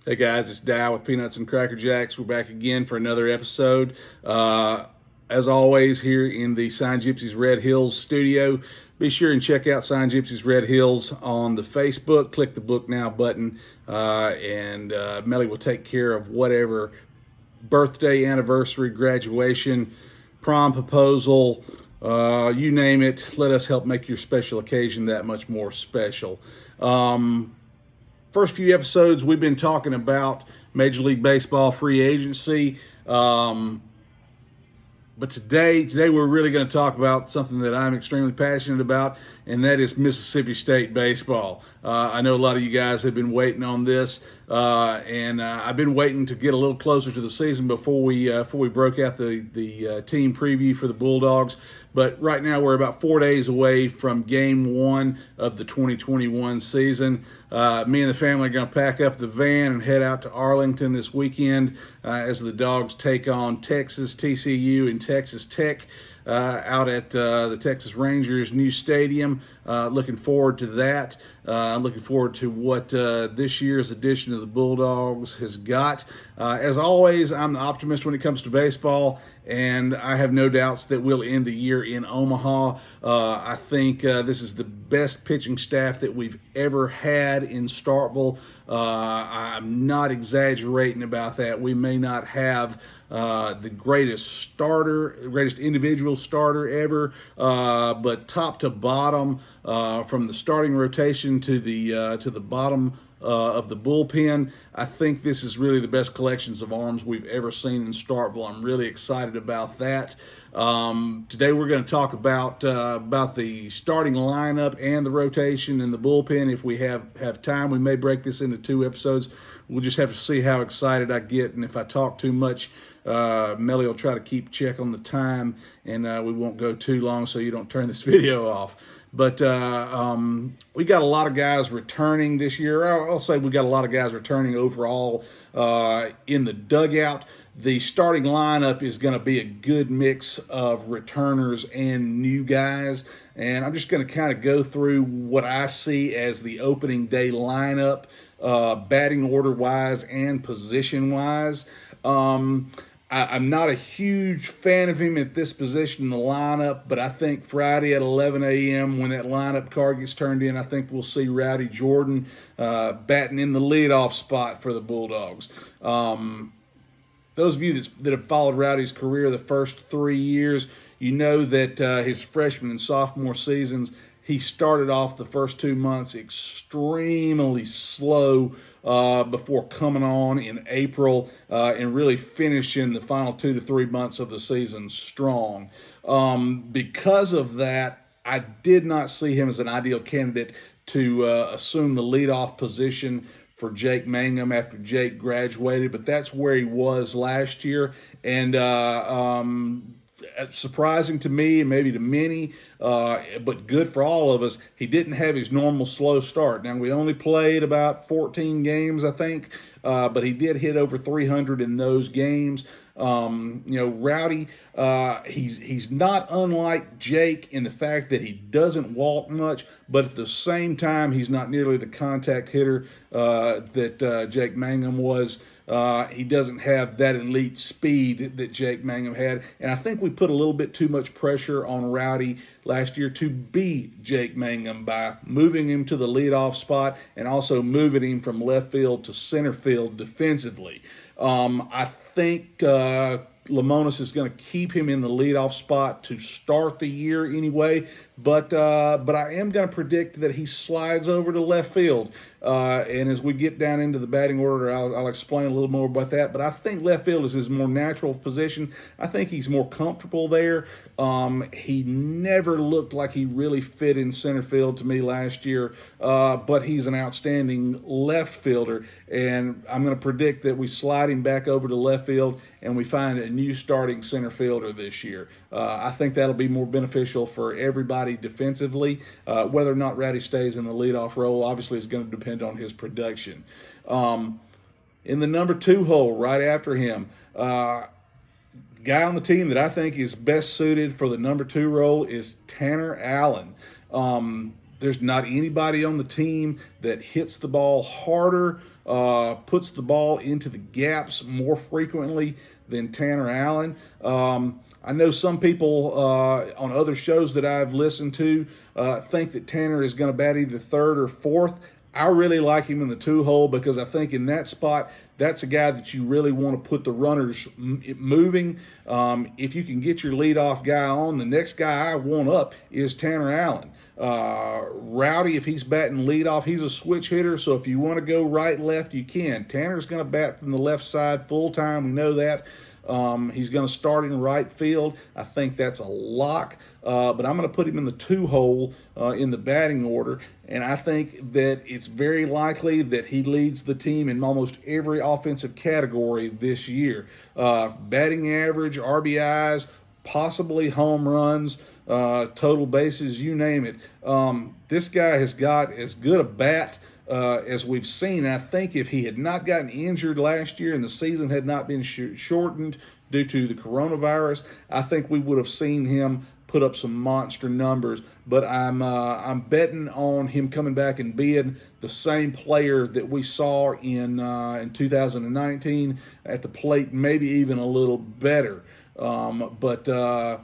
Hey guys, it's Dow with Peanuts and Cracker Jacks. We're back again for another episode. As always, here in the Sign Gypsies Red Hills studio. Be sure and check out Sign Gypsies Red Hills on the Facebook. Click the Book Now button, and Melly will take care of whatever birthday, anniversary, graduation, prom proposal, you name it. Let us help make your special occasion that much more special. First few episodes, we've been talking about Major League Baseball free agency. But today we're really going to talk about something that I'm extremely passionate about, and that is Mississippi State baseball. I know a lot of you guys have been waiting on this, and I've been waiting to get a little closer to the season before we broke out the team preview for the Bulldogs. But right now we're about 4 days away from Game 1 of the 2021 season. Me and the family are going to pack up the van and head out to Arlington this weekend as the Dogs take on Texas, TCU, and Texas Tech out at the Texas Rangers' new stadium. Looking forward to that. Looking forward to what this year's edition of the Bulldogs has got. As always, I'm the optimist when it comes to baseball, and I have no doubts that we'll end the year in Omaha. I think this is the best pitching staff that we've ever had in Starkville. I'm not exaggerating about that. We may not have the greatest individual starter ever, but top to bottom, from the starting rotation to the bottom of the bullpen, I think this is really the best collections of arms we've ever seen in Starkville. I'm really excited about that. Today we're going to talk about the starting lineup and the rotation and the bullpen. If we have time, we may break this into 2 episodes. We'll just have to see how excited I get, and if I talk too much, Melly will try to keep check on the time, and we won't go too long so you don't turn this video off. But we got a lot of guys returning this year. I'll say we got a lot of guys returning overall in the dugout. The starting lineup is going to be a good mix of returners and new guys. And I'm just going to kind of go through what I see as the opening day lineup, batting order-wise and position-wise. I'm not a huge fan of him at this position in the lineup, but I think Friday at 11 a.m. when that lineup card gets turned in, I think we'll see Rowdy Jordan batting in the leadoff spot for the Bulldogs. Those of you that have followed Rowdy's career the first 3 years, you know that his freshman and sophomore seasons, he started off the first 2 months extremely slow before coming on in April and really finishing the final 2 to 3 months of the season strong. Because of that, I did not see him as an ideal candidate to assume the leadoff position for Jake Mangum after Jake graduated, but that's where he was last year. And surprising to me and maybe to many, but good for all of us, he didn't have his normal slow start. Now, we only played about 14 games, I think, but he did hit over 300 in those games. Rowdy, he's not unlike Jake in the fact that he doesn't walk much, but at the same time, he's not nearly the contact hitter that Jake Mangum was. He doesn't have that elite speed that Jake Mangum had. And I think we put a little bit too much pressure on Rowdy last year to be Jake Mangum by moving him to the leadoff spot and also moving him from left field to center field defensively. I think Lamonis is going to keep him in the leadoff spot to start the year anyway, but I am going to predict that he slides over to left field. And as we get down into the batting order, I'll explain a little more about that. But I think left field is his more natural position. I think he's more comfortable there. He never looked like he really fit in center field to me last year, but he's an outstanding left fielder. And I'm going to predict that we slide him back over to left field and we find a new starting center fielder this year. I think that'll be more beneficial for everybody defensively. Whether or not Rowdy stays in the leadoff role obviously is going to depend on his production. In the number 2 hole, right after him, guy on the team that I think is best suited for the number 2 role is Tanner Allen. There's not anybody on the team that hits the ball harder puts the ball into the gaps more frequently than Tanner Allen. I know some people on other shows that I've listened to think that Tanner is going to bat either third or fourth. I really like him in the two hole because I think in that spot, that's a guy that you really want to put the runners moving. If you can get your leadoff guy on, the next guy I want up is Tanner Allen. Rowdy, if he's batting leadoff, he's a switch hitter, so if you want to go right, left, you can. Tanner's going to bat from the left side full time. We know that. He's going to start in right field. I think that's a lock, but I'm going to put him in the two hole in the batting order, and I think that it's very likely that he leads the team in almost every offensive category this year. Batting average, RBIs, possibly home runs, total bases, you name it. This guy has got as good a bat as we've seen. I think if he had not gotten injured last year and the season had not been shortened due to the coronavirus, I think we would have seen him put up some monster numbers. But I'm betting on him coming back and being the same player that we saw in 2019 at the plate, maybe even a little better. So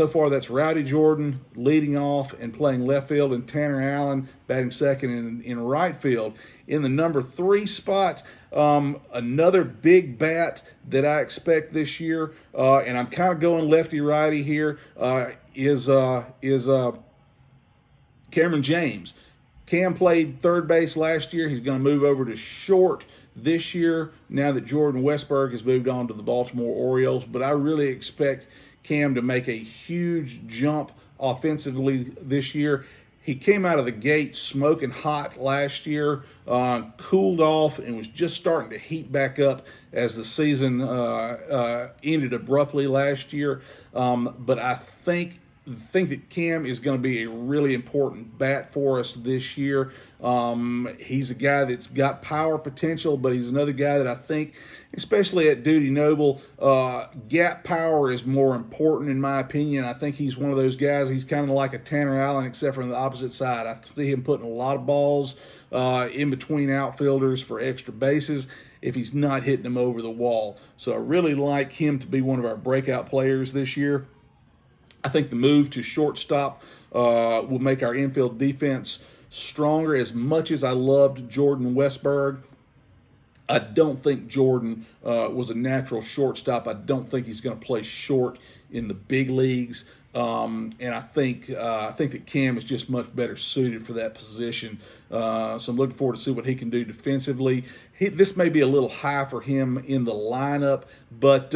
far that's Rowdy Jordan leading off and playing left field, and Tanner Allen batting second in right field. In the number 3 spot, another big bat that I expect this year, and I'm kind of going lefty-righty here, is Cameron James. Cam played third base last year. He's going to move over to short this year now that Jordan Westburg has moved on to the Baltimore Orioles, but I really expect Cam to make a huge jump offensively this year. He came out of the gate smoking hot last year, cooled off, and was just starting to heat back up as the season ended abruptly last year. But I think that Cam is going to be a really important bat for us this year. He's a guy that's got power potential, but he's another guy that I think, especially at Duty Noble, gap power is more important in my opinion. I think he's one of those guys, he's kind of like a Tanner Allen, except for on the opposite side. I see him putting a lot of balls in between outfielders for extra bases if he's not hitting them over the wall. So I really like him to be one of our breakout players this year. I think the move to shortstop will make our infield defense stronger. As much as I loved Jordan Westburg, I don't think Jordan was a natural shortstop. I don't think he's going to play short in the big leagues. And I think that Cam is just much better suited for that position. So I'm looking forward to see what he can do defensively. This may be a little high for him in the lineup, but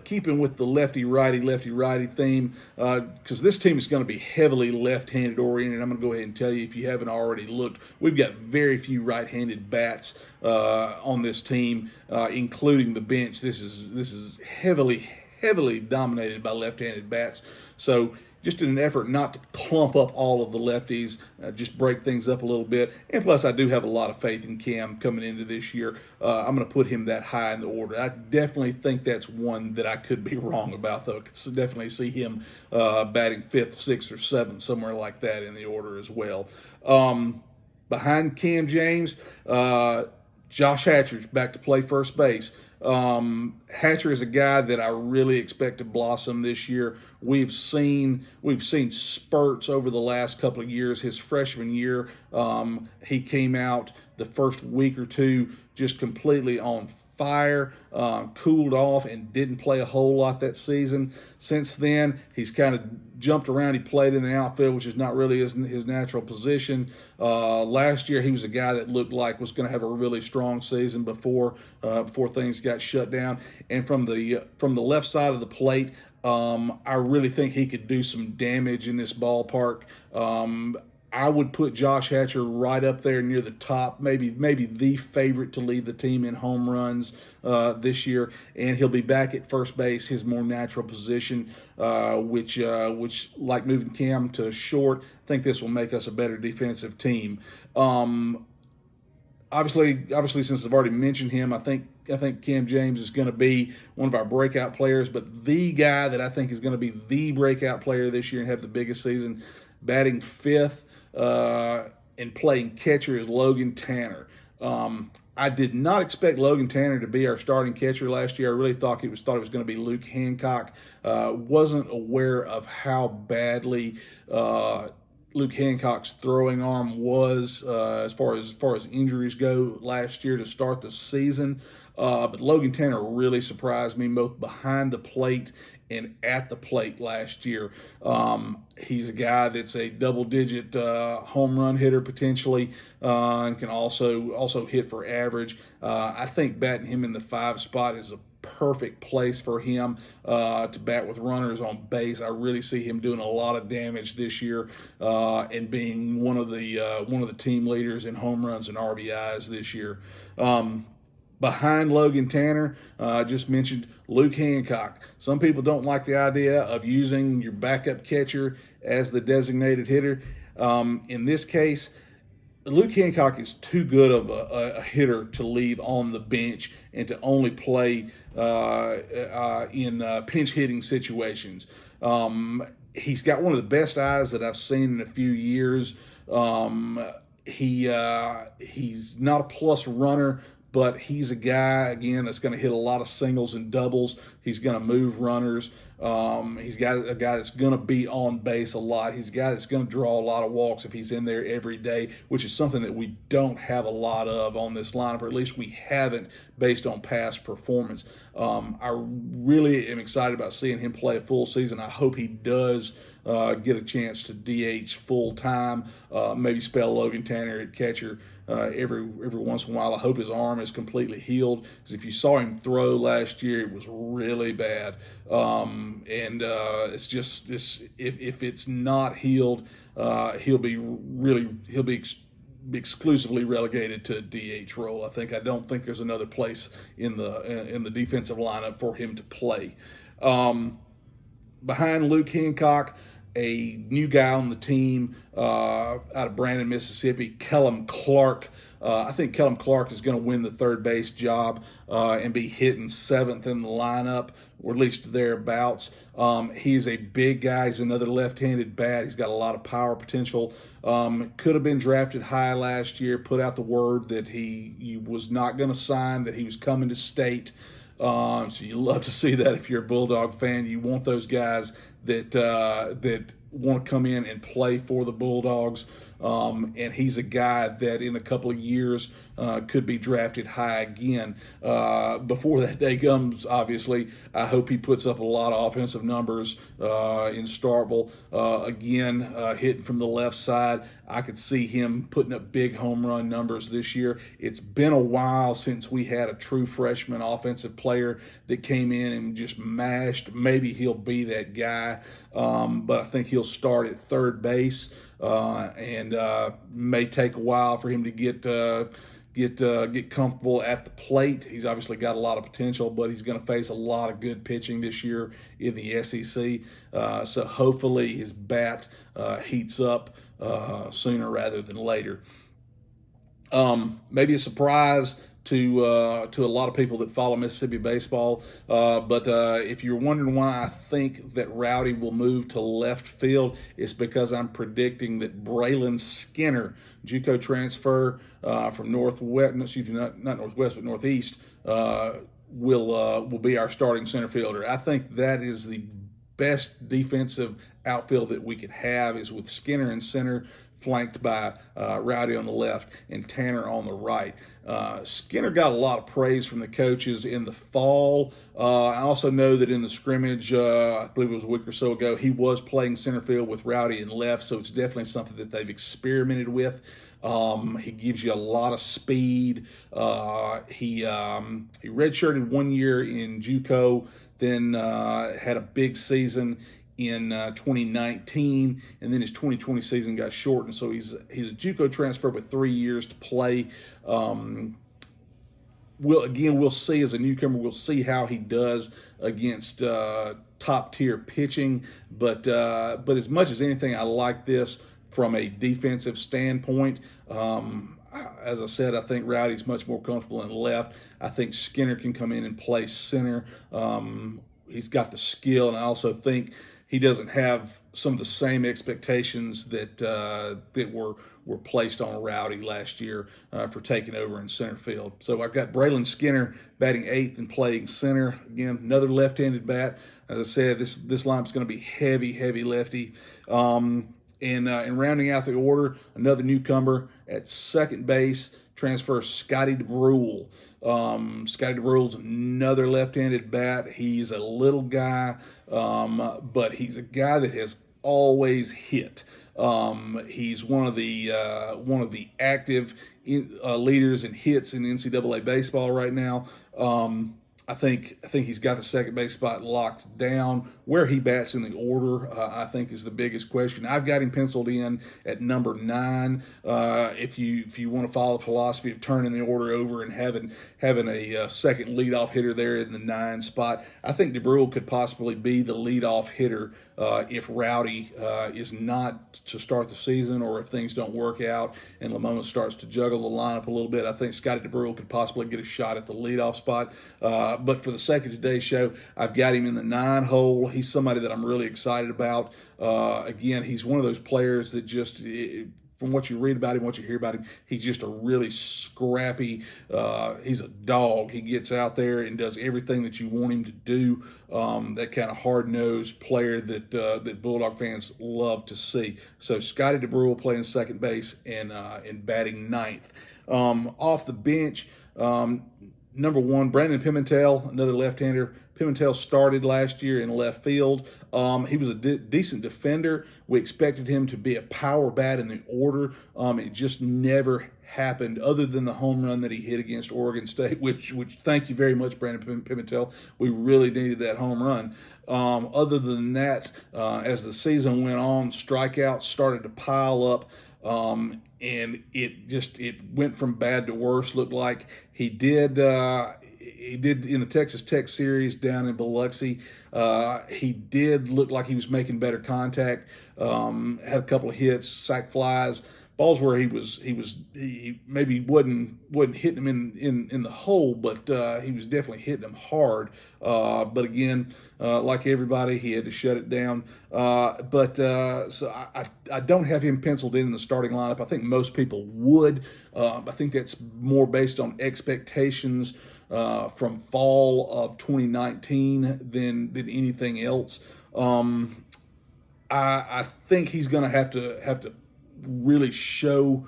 keeping with the lefty-righty theme, because this team is going to be heavily left-handed oriented. I'm going to go ahead and tell you, if you haven't already looked, we've got very few right-handed bats on this team, including the bench. This is heavily dominated by left-handed bats. So just in an effort not to clump up all of the lefties, just break things up a little bit. And plus, I do have a lot of faith in Cam coming into this year. I'm going to put him that high in the order. I definitely think that's one that I could be wrong about, though. I could definitely see him batting 5th, 6th, or 7th, somewhere like that in the order as well. Behind Cam James, Josh Hatcher's back to play first base. Hatcher is a guy that I really expect to blossom this year. We've seen spurts over the last couple of years. His freshman year, he came out the first week or two just completely on fire, cooled off, and didn't play a whole lot that season. Since then, he's kind of jumped around. He played in the outfield, which is not really his natural position. Last year, he was a guy that looked like was going to have a really strong season before things got shut down. And from the left side of the plate, I really think he could do some damage in this ballpark. I would put Josh Hatcher right up there near the top, maybe the favorite to lead the team in home runs this year, and he'll be back at first base, his more natural position, which like moving Cam to short, I think this will make us a better defensive team. Obviously, since I've already mentioned him, I think Cam James is going to be one of our breakout players, but the guy that I think is going to be the breakout player this year and have the biggest season, batting 5th and playing catcher, is Logan Tanner. I did not expect Logan Tanner to be our starting catcher last year. I really thought it was going to be Luke Hancock. Wasn't aware of how badly Luke Hancock's throwing arm was as far as injuries go last year to start the season. But Logan Tanner really surprised me both behind the plate and at the plate last year. He's a guy that's a double-digit home run hitter potentially, and can also hit for average. I think batting him in the 5 spot is a perfect place for him to bat with runners on base. I really see him doing a lot of damage this year and being one of the team leaders in home runs and RBIs this year. Behind Logan Tanner, I just mentioned Luke Hancock. Some people don't like the idea of using your backup catcher as the designated hitter. In this case, Luke Hancock is too good of a hitter to leave on the bench and to only play in pinch hitting situations. He's got one of the best eyes that I've seen in a few years. He's not a plus runner, but he's a guy, again, that's going to hit a lot of singles and doubles. He's going to move runners. He's got a guy that's going to be on base a lot. He's a guy that's going to draw a lot of walks if he's in there every day, which is something that we don't have a lot of on this lineup, or at least we haven't based on past performance. I really am excited about seeing him play a full season. I hope he does get a chance to DH full time, maybe spell Logan Tanner at catcher every once in a while. I hope his arm is completely healed, because if you saw him throw last year, it was really bad. It's just this. If it's not healed, he'll be exclusively relegated to a DH role. I don't think there's another place in the defensive lineup for him to play. Behind Luke Hancock, a new guy on the team out of Brandon, Mississippi, Kellum Clark. I think Kellum Clark is going to win the third base job and be hitting 7th in the lineup, or at least thereabouts. He's a big guy. He's another left-handed bat. He's got a lot of power potential. Could have been drafted high last year, put out the word that he was not going to sign, that he was coming to state. So you love to see that if you're a Bulldog fan. You want those guys that want to come in and play for the Bulldogs. And he's a guy that in a couple of years could be drafted high again. Before that day comes, obviously, I hope he puts up a lot of offensive numbers in Starkville. Again, hitting from the left side, I could see him putting up big home run numbers this year. It's been a while since we had a true freshman offensive player that came in and just mashed. Maybe he'll be that guy, but I think he'll start at third base, and may take a while for him to get comfortable at the plate. He's obviously got a lot of potential, but he's going to face a lot of good pitching this year in the SEC. So hopefully his bat heats up sooner rather than later. Maybe a surprise to a lot of people that follow Mississippi baseball, but if you're wondering why I think that Rowdy will move to left field, it's because I'm predicting that Braylon Skinner, JUCO transfer from Northwest, not Northwest, but Northeast, will be our starting center fielder. I think that is the best defensive outfield that we could have, is with Skinner in center, flanked by Rowdy on the left and Tanner on the right. Skinner got a lot of praise from the coaches in the fall. I also know that in the scrimmage, I believe it was a week or so ago, he was playing center field with Rowdy in left, so it's definitely something that they've experimented with. He gives you a lot of speed. He redshirted 1 year in JUCO, then had a big season in 2019, and then his 2020 season got shortened, so he's a JUCO transfer with 3 years to play. We'll see as a newcomer. We'll see how he does against top tier pitching. But as much as anything, I like this from a defensive standpoint. As I said, I think Rowdy's much more comfortable in left. I think Skinner can come in and play center. He's got the skill, and I also think he doesn't have some of the same expectations that were placed on Rowdy last year for taking over in center field. So I've got Braylon Skinner batting eighth and playing center. Again, another left-handed bat. As I said, this lineup's going to be heavy lefty. And rounding out the order, another newcomer at second base, transfer Scotty DeBrule. Scotty DeBrule's another left-handed bat. He's a little guy, but he's a guy that has always hit. He's one of the active leaders in hits in NCAA baseball right now. I think he's got the second base spot locked down. Where he bats in the order, I think, is the biggest question. I've got him penciled in at number 9. If you want to follow the philosophy of turning the order over and having a second leadoff hitter there in the 9 spot, I think DeBrule could possibly be the leadoff hitter if Rowdy is not to start the season, or if things don't work out and Lamona starts to juggle the lineup a little bit. I think Scotty DeBrule could possibly get a shot at the leadoff spot. But for the sake of today's show, I've got him in the 9 hole. He's somebody that I'm really excited about. Again, he's one of those players that just, from what you read about him, what you hear about him, he's just a really scrappy, he's a dog. He gets out there and does everything that you want him to do. That kind of hard-nosed player that Bulldog fans love to see. So Scotty DeBrule playing second base and batting 9th. Off the bench, number 1, Brandon Pimentel, another left-hander. Pimentel started last year in left field. He was a decent defender. We expected him to be a power bat in the order. It just never happened, other than the home run that he hit against Oregon State, which thank you very much, Brandon Pimentel. We really needed that home run. Other than that, as the season went on, strikeouts started to pile up. And it went from bad to worse. Looked like he did in the Texas Tech series down in Biloxi. He did look like he was making better contact. Had a couple of hits, sack flies, balls where he maybe wasn't hitting them in the hole, but he was definitely hitting them hard. But again, like everybody, he had to shut it down. So I don't have him penciled in the starting lineup. I think most people would. I think that's more based on expectations from fall of 2019 than anything else. I think he's going to have to really show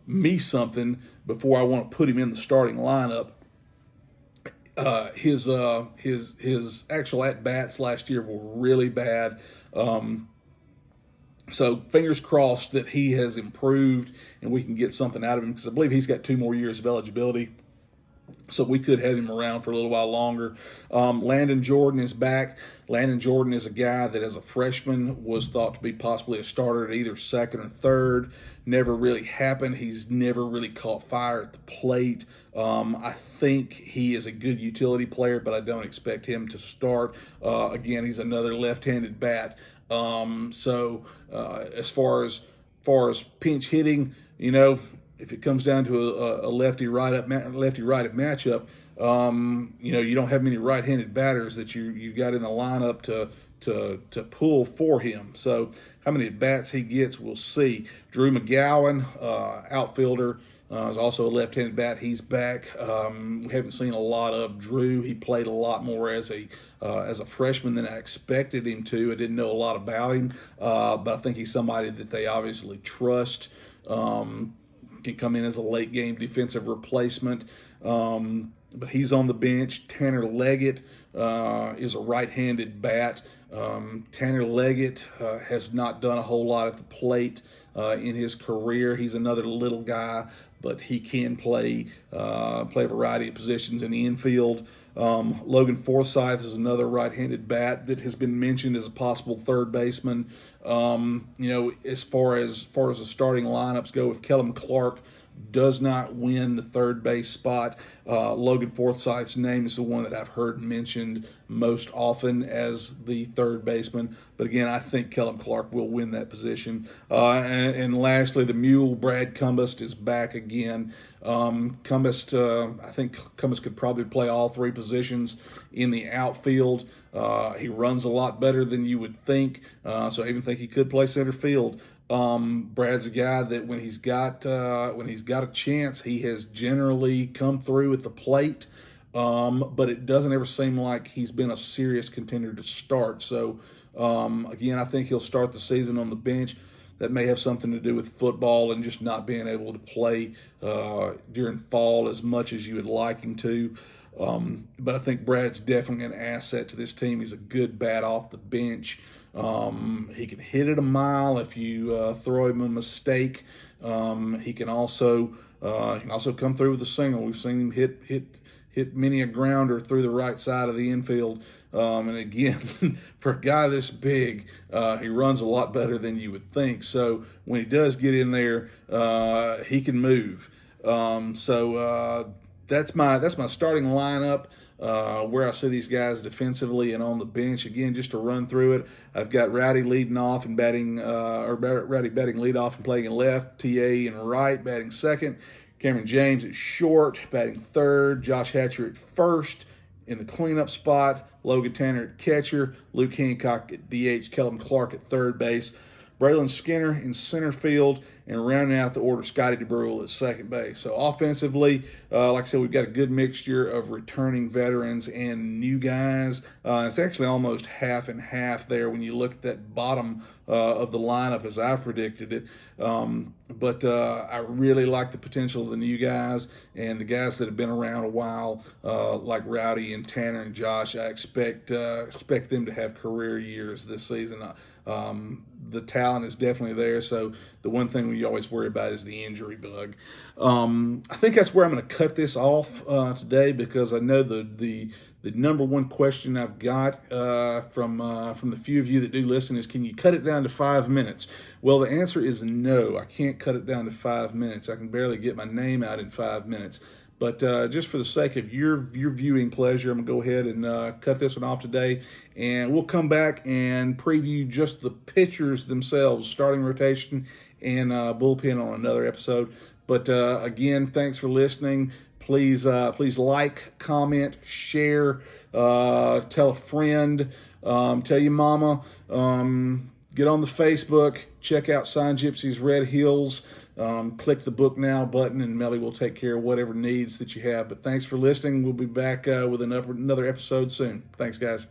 me something before I want to put him in the starting lineup. His actual at bats last year were really bad. So fingers crossed that he has improved and we can get something out of him, because I believe he's got 2 more years of eligibility. So we could have him around for a little while longer. Landon Jordan is back. Landon Jordan is a guy that as a freshman was thought to be possibly a starter at either second or third. Never really happened. He's never really caught fire at the plate. I think he is a good utility player, but I don't expect him to start. Again, he's another left-handed bat. As far as pinch hitting, if it comes down to a lefty righty matchup, you don't have many right-handed batters that you got in the lineup to pull for him. So how many at bats he gets, we'll see. Drew Mcgowan, outfielder, is also a left-handed bat. He's back. We haven't seen a lot of Drew. He played a lot more as a freshman than I expected him to. I didn't know a lot about him, but I think he's somebody that they obviously trust. Can come in as a late game defensive replacement, but he's on the bench. Tanner Leggett is a right-handed bat. Tanner Leggett has not done a whole lot at the plate in his career. He's another little guy, but he can play a variety of positions in the infield. Logan Forsythe is another right-handed bat that has been mentioned as a possible third baseman. As far as the starting lineups go, with Kellum Clark does not win the third base spot. Logan Forsythe's name is the one that I've heard mentioned most often as the third baseman. But again, I think Kellum Clark will win that position. And lastly, the mule, Brad Cumbest, is back again. I think Cumbest could probably play all three positions in the outfield. He runs a lot better than you would think, so I even think he could play center field. Brad's a guy that when he's got a chance, he has generally come through at the plate, but it doesn't ever seem like he's been a serious contender to start. So again, I think he'll start the season on the bench. That may have something to do with football and just not being able to play during fall as much as you would like him to. But I think Brad's definitely an asset to this team. He's a good bat off the bench. He can hit it a mile if you throw him a mistake. He can also come through with a single. We've seen him hit many a grounder through the right side of the infield. And again, for a guy this big, he runs a lot better than you would think. So when he does get in there, he can move. That's my starting lineup, where I see these guys defensively and on the bench. Again, just to run through it, I've got Rowdy leading off and batting, Rowdy batting leadoff and playing in left, TA in right, batting second, Cameron James at short, batting third, Josh Hatcher at first in the cleanup spot, Logan Tanner at catcher, Luke Hancock at DH, Kellum Clark at third base, Braylon Skinner in center field, and rounding out the order, Scotty DeBrule at second base. So offensively, like I said, we've got a good mixture of returning veterans and new guys. It's actually almost half and half there when you look at that bottom of the lineup as I predicted it. But I really like the potential of the new guys and the guys that have been around a while, like Rowdy and Tanner and Josh. I expect them to have career years this season. The talent is definitely there. So the one thing you always worry about is the injury bug. I think that's where I'm going to cut this off today, because I know the number one question I've got from the few of you that do listen is, can you cut it down to 5 minutes? Well, the answer is no. I can't cut it down to 5 minutes. I can barely get my name out in 5 minutes. But just for the sake of your viewing pleasure, I'm going to go ahead and cut this one off today. And we'll come back and preview just the pitchers themselves, starting rotation and bullpen on another episode. But again, thanks for listening. Please like, comment, share, tell a friend, tell your mama, get on the Facebook, check out Sign Gypsy's Red Hills. Click the book now button, and Melly will take care of whatever needs that you have. But thanks for listening. We'll be back with another episode soon. Thanks, guys.